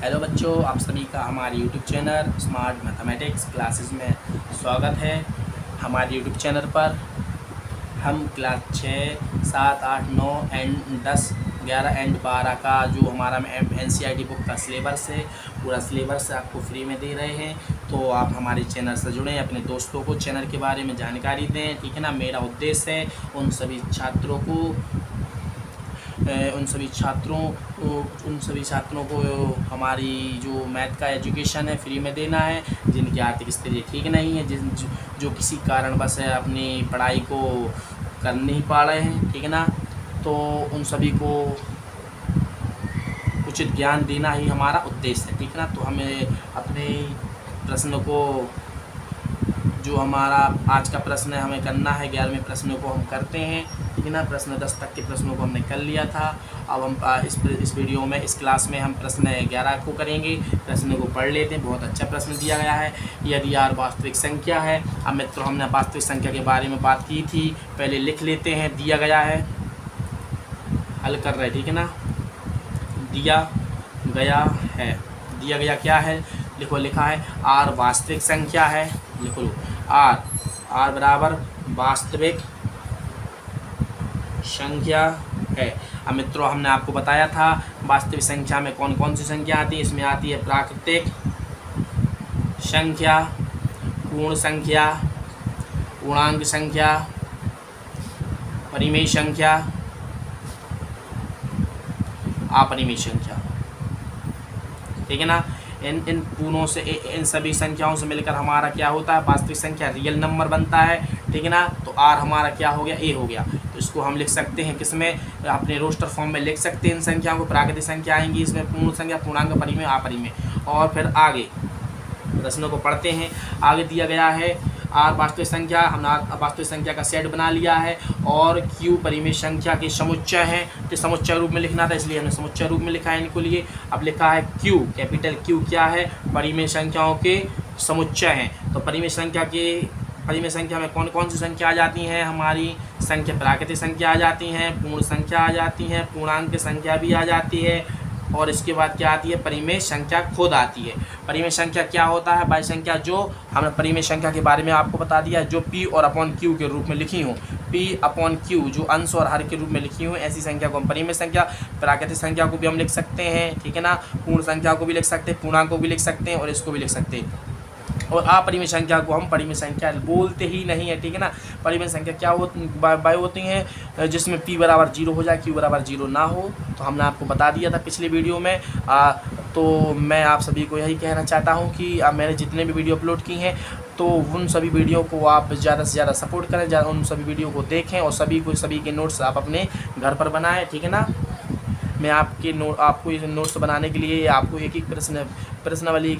Hello बच्चों, आप सभी का हमारे YouTube channel smart mathematics classes में स्वागत है। हमारे यूट्यूब चैनल पर हम क्लास 6, 7, 8, 9 एंड 10, 11 एंड 12 का जो हमारा NCERT बुक का सिलेबस है, पूरा सिलेबस आपको फ्री में दे रहे हैं। तो आप हमारे चैनल से जुड़ें, अपने दोस्तों को चैनल के बारे में जानकारी दें, ठीक है ना। मेरा उद्देश्य है उन सभी छात्रों को हमारी जो मैथ का एजुकेशन है फ्री में देना है, जिनकी आर्थिक स्थिति ठीक नहीं है, जो किसी कारणवश अपनी पढ़ाई को कर नहीं पा रहे हैं, ठीक है ना। तो उन सभी को उचित ज्ञान देना ही हमारा उद्देश्य है, ठीक है ना। तो हमें अपने प्रश्न को, जो हमारा आज का प्रश्न है हमें करना है, 11वें प्रश्न को हम करते हैं, ठीक है ना। प्रश्न 10 तक के प्रश्नों को हमने कर लिया था। अब हम इस वीडियो में, इस क्लास में हम प्रश्न 11 को करेंगे। प्रश्न को पढ़ लेते हैं। बहुत अच्छा प्रश्न दिया गया है। यदि R वास्तविक संख्या है। अब मित्रों, हमने वास्तविक संख्या के बारे में बात की थी, पहले लिख लेते हैं। दिया गया है, हल कर रहे, ठीक है ना। दिया गया क्या है, लिखो। लिखा है R वास्तविक संख्या है, लिखो लो। R बराबर वास्तविक संख्या है। अब मित्रों, हमने आपको बताया था वास्तविक संख्या में कौन कौन सी संख्या आती है। इसमें आती है प्राकृतिक संख्या, पूर्ण संख्या, पूर्णांक संख्या, परिमेय संख्या, अपरिमेय संख्या, ठीक है ना। इन पूर्णों से, इन सभी संख्याओं से मिलकर हमारा क्या होता है, वास्तविक संख्या, रियल नंबर बनता है, ठीक है ना। तो R हमारा क्या हो गया, A हो गया। तो इसको हम लिख सकते हैं किसमें, अपने रोस्टर फॉर्म में लिख सकते हैं। इन संख्याओं को प्राकृतिक संख्या आएंगी, इसमें पूर्ण संख्या, पूर्णांक, परिमेय, अपरिमेय। और फिर आगे प्रश्नों को पढ़ते हैं। आगे दिया गया है R वास्तविक संख्या, हमने वास्तविक संख्या का सेट बना लिया है, और Q परिमेय संख्या के समुच्चय हैं। तो समुच्चय रूप में लिखना था, इसलिए हमने समुच्चय रूप में लिखा है इनको लिए। अब लिखा है Q, कैपिटल Q क्या है, परिमेय संख्याओं के समुच्चय हैं। तो परिमेय संख्या में कौन कौन सी संख्या आ जाती हैं, हमारी संख्या, प्राकृतिक संख्या आ जाती हैं, पूर्ण संख्या आ जाती हैं, पूर्णांक संख्या भी आ जाती है, और इसके बाद क्या आती है, परिमेय संख्या खुद आती है। परिमेय संख्या क्या होता है, वह संख्या जो हमने परिमेय संख्या के बारे में आपको बता दिया, जो P और अपॉन Q के रूप में लिखी हूँ। P अपॉन Q जो अंश और हर के रूप में लिखी हूँ, ऐसी संख्या को हम परिमेय संख्या, प्राकृतिक संख्या को भी हम लिख सकते हैं, ठीक है ना। पूर्ण संख्या को भी लिख सकते हैं, पूर्णांक को भी लिख सकते हैं, और इसको भी लिख सकते हैं। और अपरिमेय संख्या को हम परिमेय संख्या बोलते ही नहीं है, ठीक है ना। परिमेय संख्या क्या होती हैं, जिसमें P बराबर 0 हो जाए, Q बराबर 0 ना हो। तो हमने आपको बता दिया था पिछले वीडियो में। तो मैं आप सभी को यही कहना चाहता हूँ कि मैंने जितने भी वीडियो अपलोड की हैं, तो उन सभी वीडियो को आप ज़्यादा से ज़्यादा सपोर्ट करें, उन सभी वीडियो को देखें, और सभी के नोट्स आप अपने घर पर बनाएं, ठीक है ना। मैं आपको ये नोट्स बनाने के लिए आपको एक एक प्रश्नावली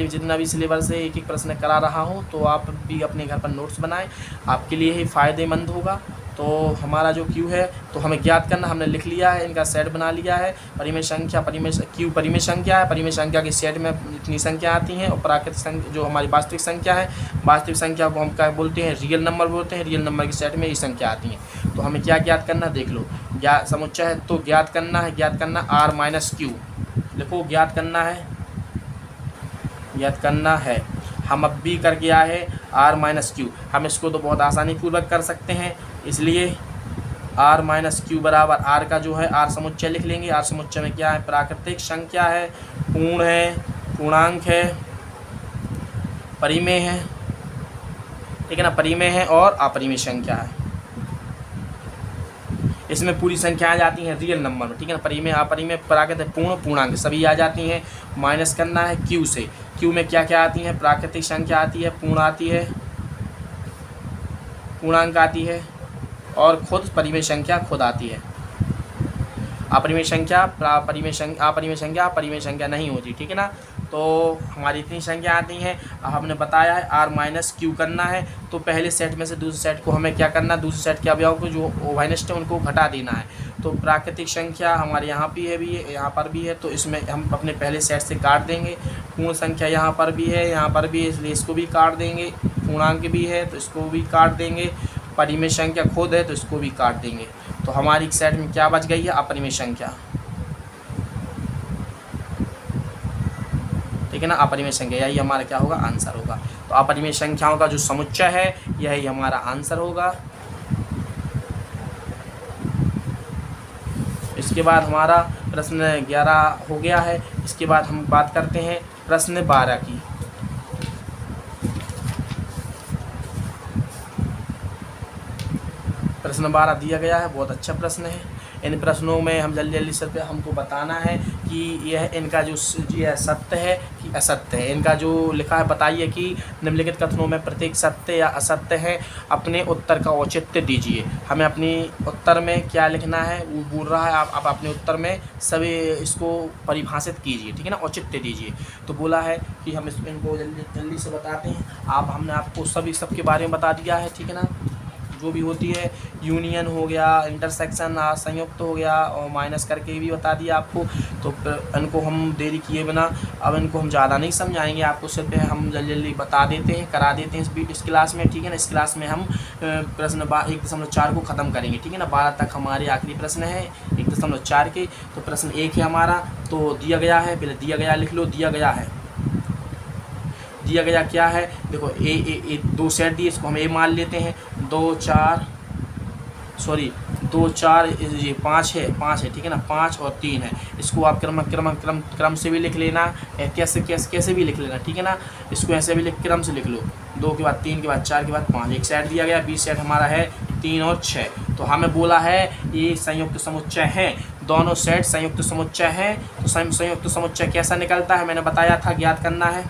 जितना भी सिलेबस है, एक एक प्रश्न करा रहा हूँ। तो आप भी अपने घर पर नोट्स बनाएं, आपके लिए ही फ़ायदेमंद होगा। तो हमारा जो Q है, तो हमें ज्ञात करना, हमने लिख लिया है, इनका सेट बना लिया है। परिमेय संख्या, Q परिमेय संख्या है। परिमेय संख्या के सेट में इतनी संख्या आती हैं। और प्राकृतिक संख्या जो हमारी वास्तविक संख्या है, वास्तविक संख्या को हम क्या बोलते हैं, रियल नंबर बोलते हैं। रियल नंबर के सेट में ये संख्या आती हैं। तो हमें क्या ज्ञात करना, देख लो। समुच्चय है तो ज्ञात करना R माइनस Q, लिखो। ज्ञात करना है। हम अब भी करके आए हैं R माइनस Q। हम इसको तो बहुत आसानी पूर्वक कर सकते हैं, इसलिए R माइनस Q बराबर R का जो है R समुच्चय लिख लेंगे। R समुच्चय में क्या है, प्राकृतिक संख्या है, पूर्ण है, पूर्णांक है, परिमेय है, ठीक है ना। परिमेय है और अपरिमेय संख्या है। इसमें पूरी संख्या आ जाती हैं रियल नंबर में, ठीक है ना। परिमेय, अपरिमेय, प्राकृतिक, पूर्ण, पूर्णांक सभी आ जाती हैं। माइनस करना है Q से। Q में क्या क्या आती हैं, प्राकृतिक संख्या आती है, पूर्ण आती है, पूर्णांक आती है, और खुद परिमेय संख्या खुद आती है। अपरिमेय संख्या, परिमेय संख्या नहीं होती, ठीक है ना। तो हमारी इतनी संख्या आती हैं। हमने बताया है R माइनस Q करना है। तो पहले सेट में से दूसरे सेट को हमें क्या करना, दूसरे सेट के अवयव को जो ओवैनिस्ट है उनको घटा देना है। तो प्राकृतिक संख्या हमारे यहाँ भी है, यहाँ पर भी है, तो इसमें हम अपने पहले सेट से काट देंगे। पूर्ण संख्या यहाँ पर भी है, यहाँ पर भी है, इसलिए इसको भी काट देंगे। पूर्णांक भी है तो इसको भी काट देंगे। परिमेय संख्या खुद है तो इसको भी काट देंगे। तो हमारी सेट में क्या बच गई है, अपरिमेय संख्या। ठीक है ना, अपरिमेय संख्या, यही हमारा क्या होगा, आंसर होगा। तो अपरिमेय संख्याओं का जो समुच्चय है यही हमारा आंसर होगा। इसके बाद हमारा प्रश्न 11 हो गया है। इसके बाद हम बात करते हैं प्रश्न 12 की। प्रश्न 12 दिया गया है, बहुत अच्छा प्रश्न है। इन प्रश्नों में हम जल्दी जल्दी से हमको बताना है कि यह इनका जो यह सत्य है कि असत्य है। इनका जो लिखा है, बताइए कि निम्नलिखित कथनों में प्रत्येक सत्य या असत्य है, अपने उत्तर का औचित्य दीजिए। हमें अपनी उत्तर में क्या लिखना है वो बोल रहा है, आप अपने उत्तर में सभी इसको परिभाषित कीजिए, ठीक है ना, औचित्य दीजिए। तो बोला है कि हम इनको जल्दी जल्दी से बताते हैं। हमने आपको सभी सबके बारे में बता दिया है, ठीक है ना, जो भी होती है, यूनियन हो गया, इंटरसेक्शन, संयुक्त हो गया, और माइनस करके भी बता दिया आपको। तो इनको हम देरी किए बिना अब इनको हम ज़्यादा नहीं समझाएंगे, आपको सिर्फ हम जल्दी जल्दी बता देते हैं, करा देते हैं इस क्लास में, ठीक है ना। इस क्लास में हम प्रश्न 1.4 को ख़त्म करेंगे, ठीक है ना। 12 तक हमारे आखिरी प्रश्न है 1.4 के। तो प्रश्न 1 है हमारा, तो दिया गया है, पहले दिया गया लिख लो, दिया गया है, दिया गया क्या है, देखो ए 2 सेट दिए, इसको हम ए मान लेते हैं। 2 4 ये 5 है, ठीक है ना, 5 और 3 है। इसको आप क्रम से भी लिख लेना, कैसे भी लिख लेना, ठीक है ना। इसको ऐसे भी क्रम से लिख लो, 2 के बाद 3 के बाद 4 के बाद 5। एक सेट दिया गया, बी सेट हमारा है 3 और 6। तो हमें बोला है ये संयुक्त समुच्चय है, दोनों सेट संयुक्त समुच्चय है। तो संयुक्त समुच्चय कैसा निकलता है, मैंने बताया था, ज्ञात करना है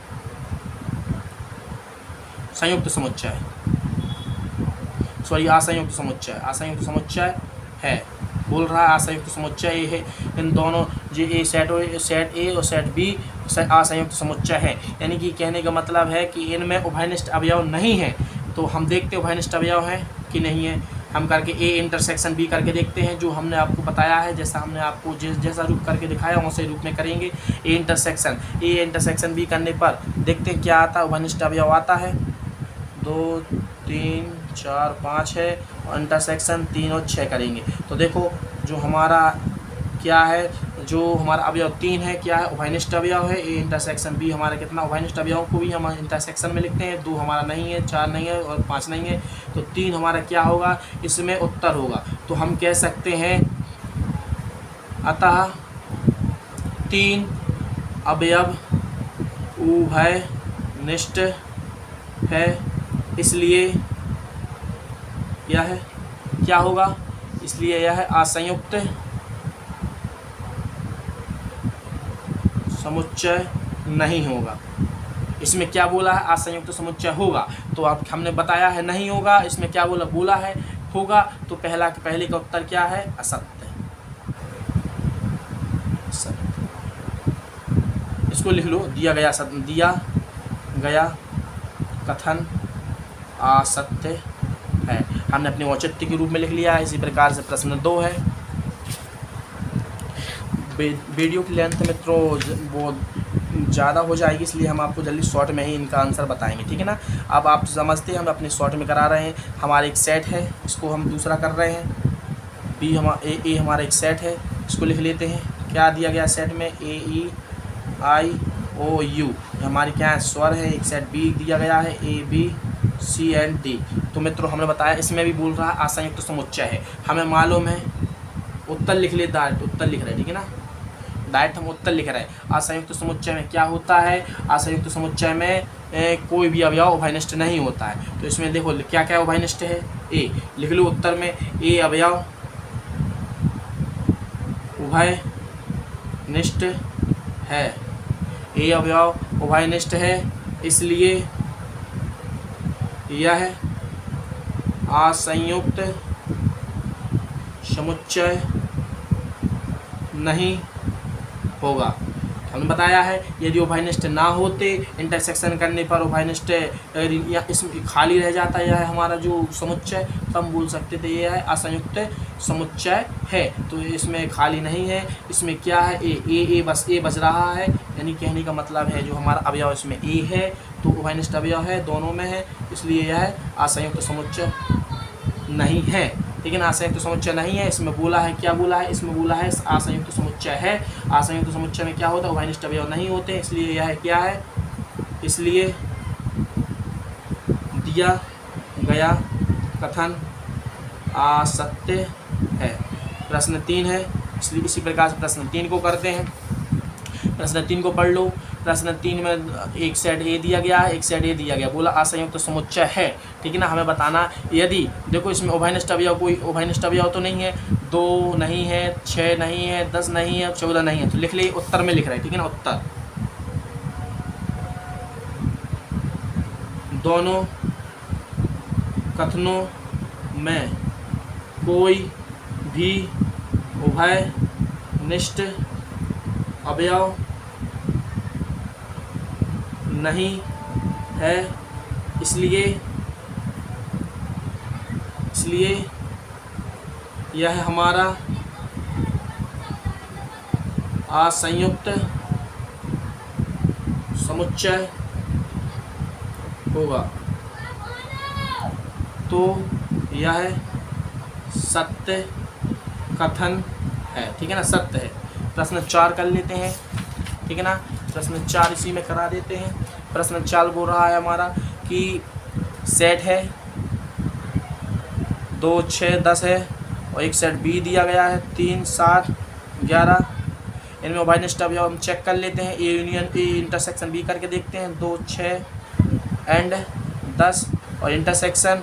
संयुक्त समुच्चय, असंयुक्त समुच्चय, असंयुक्त समुच्चय है, बोल रहा है असंयुक्त समुच्चय ये है। इन दोनों जो ए सेट ए और सेट बी असंयुक्त समुच्चय है, यानी कि कहने का मतलब है कि इनमें उभयनिष्ठ अवयव नहीं है। तो हम देखते उभयनिष्ठ अवयव है कि नहीं है, हम करके ए इंटरसेक्शन बी करके देखते हैं, जो हमने आपको बताया है, जैसा हमने आपको जैसा रूप करके दिखाया वैसे रूप में करेंगे। ए इंटरसेक्शन बी करने पर देखते हैं क्या आता है, उभयनिष्ठ अवयव आता है 2 3 4 5 है, और इंटरसेक्शन 3 और 6 करेंगे। तो देखो जो हमारा क्या है, जो हमारा अवयव 3 है, क्या है, उभयनिष्ठ अवयव है। ए इंटरसेक्शन बी हमारा कितना, उभयनिष्ठ अवयव को भी हम इंटरसेक्शन में लिखते हैं। 2 हमारा नहीं है, 4 नहीं है और 5 नहीं है, तो 3 हमारा क्या होगा, इसमें उत्तर होगा। तो हम कह सकते हैं अतः 3 अवयव उभयनिष्ठ है, इसलिए यह क्या होगा, इसलिए यह असंयुक्त समुच्चय नहीं होगा। इसमें क्या बोला है, असंयुक्त समुच्चय होगा। तो अब हमने बताया है नहीं होगा, इसमें क्या बोला है होगा। तो पहले का उत्तर क्या है, असत्य। इसको लिख लो, दिया गया कथन असत्य है, हमने अपने औचित्य के रूप में लिख लिया है। इसी प्रकार से प्रश्न 2 है। वीडियो की लेंथ मित्रों वो ज़्यादा हो जाएगी, इसलिए हम आपको जल्दी शॉर्ट में ही इनका आंसर बताएंगे, ठीक है ना। अब आप समझते हैं, हम अपने शॉर्ट में करा रहे हैं। हमारे एक सेट है, इसको हम दूसरा कर रहे हैं। बी ए हमारा एक सेट है, इसको लिख लेते हैं। क्या दिया गया सेट में, AEIOU हमारी क्या है, स्वर है। एक सेट बी दिया गया है, ABCD। तो मित्रों हमने बताया इसमें भी बोल रहा है असंयुक्त समुच्चय है। हमें मालूम है, उत्तर लिख ले, डायरेक्ट उत्तर लिख रहे हैं, ठीक है ना, डायरेक्ट हम उत्तर लिख रहे हैं। असंयुक्त समुच्चय में क्या होता है, असंयुक्त समुच्चय में कोई भी अवयव उभयनिष्ठ नहीं होता है। तो इसमें देखो क्या क्या उभयनिष्ठ है, ए लिख लो उत्तर में, ए अवयव उभयनिष्ठ है, ए अवयव उभयनिष्ठ है, इसलिए यह असंयुक्त समुच्चय नहीं होगा। हमने बताया है यदि उभयनिष्ठ ना होते, इंटरसेक्शन करने पर उभयनिष्ठ या इसमें खाली रह जाता है, यह हमारा जो समुच्चय, तो हम बोल सकते थे यह है असंयुक्त समुच्चय है। तो इसमें खाली नहीं है, इसमें क्या है, ए बच रहा है, यानी कहने का मतलब है जो हमारा अवयव इसमें ए है, तो उभयनिष्ठ अवयव है, दोनों में है, इसलिए यह असंयुक्त समुच्चय नहीं है। लेकिन असंयुक्त समुच्चय नहीं है, इसमें बोला है, क्या बोला है, इसमें बोला है असंयुक्त समुच्चय है। असंयुक्त समुच्चय में क्या होता है, उभयनिष्ठ अवयव नहीं होते, इसलिए यह क्या है, इसलिए दिया गया कथन असत्य है। प्रश्न 3 है, इसलिए इसी प्रकार से प्रश्न 3 को करते हैं। प्रश्न 3 को पढ़ लो। प्रश्न 3 में एक सेट ए दिया गया है, एक सेट ए दिया गया, बोला असंयुक्त समुच्चय है, ठीक है ना। हमें बताना यदि देखो इसमें उभयनिष्ठ अवयव, कोई उभयनिष्ठ अवयव तो नहीं है, 2 नहीं है, 6 नहीं है, 10 नहीं है, 14 नहीं है, तो लिख ले, उत्तर में लिख रहा है, ठीक है ना। उत्तर दोनों कथनों में कोई भी उभयनिष्ठ अवयव नहीं है, इसलिए यह हमारा असंयुक्त समुच्चय होगा। तो यह सत्य कथन है, ठीक है ना, सत्य है। प्रश्न 4 कर लेते हैं, ठीक है ना। प्रश्न 4 इसी में करा देते हैं। प्रश्न 4 बोल रहा है हमारा कि सेट है 2, 6, 10 है और एक सेट बी दिया गया है 3, 7, 11। इनमें उभयनिष्ठ अवयव हम चेक कर लेते हैं, A union A intersection B करके देखते हैं। 2, 6 एंड 10 और इंटरसेक्शन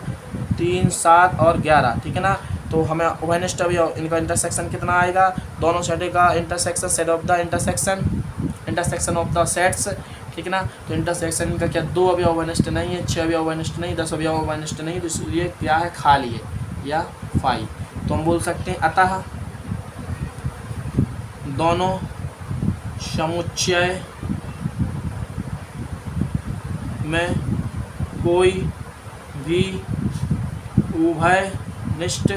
3, 7 और 11, ठीक है ना। तो हमें उभयनिष्ठ अवयव इनका इंटरसेक्शन कितना आएगा, दोनों सेट का intersection, set of the intersection of the sets, ठीक है ना। तो इंटरसेक्शन का क्या 2 अवयव उभयनिष्ठ नहीं है, 6 अवयव उभयनिष्ठ नहीं, 10 अवयव उभयनिष्ठ नहीं, तो इसलिए क्या है, खाली है या फाई। तो हम बोल सकते हैं अतः दोनों समुच्चय में कोई भी उभयनिष्ठ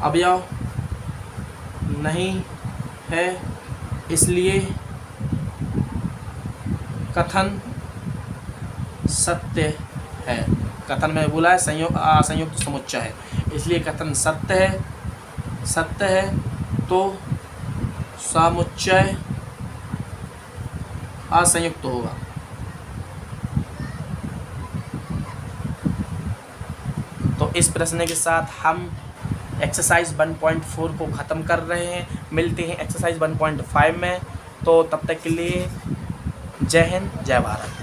अवयव नहीं है, इसलिए कथन सत्य है। कथन में बोला है असंयुक्त समुच्चय है, इसलिए कथन सत्य है। तो समुच्चय असंयुक्त होगा। तो इस प्रश्न के साथ हम एक्सरसाइज 1.4 को ख़त्म कर रहे हैं। मिलते हैं एक्सरसाइज 1.5 में। तो तब तक के लिए जय हिंद, जय भारत।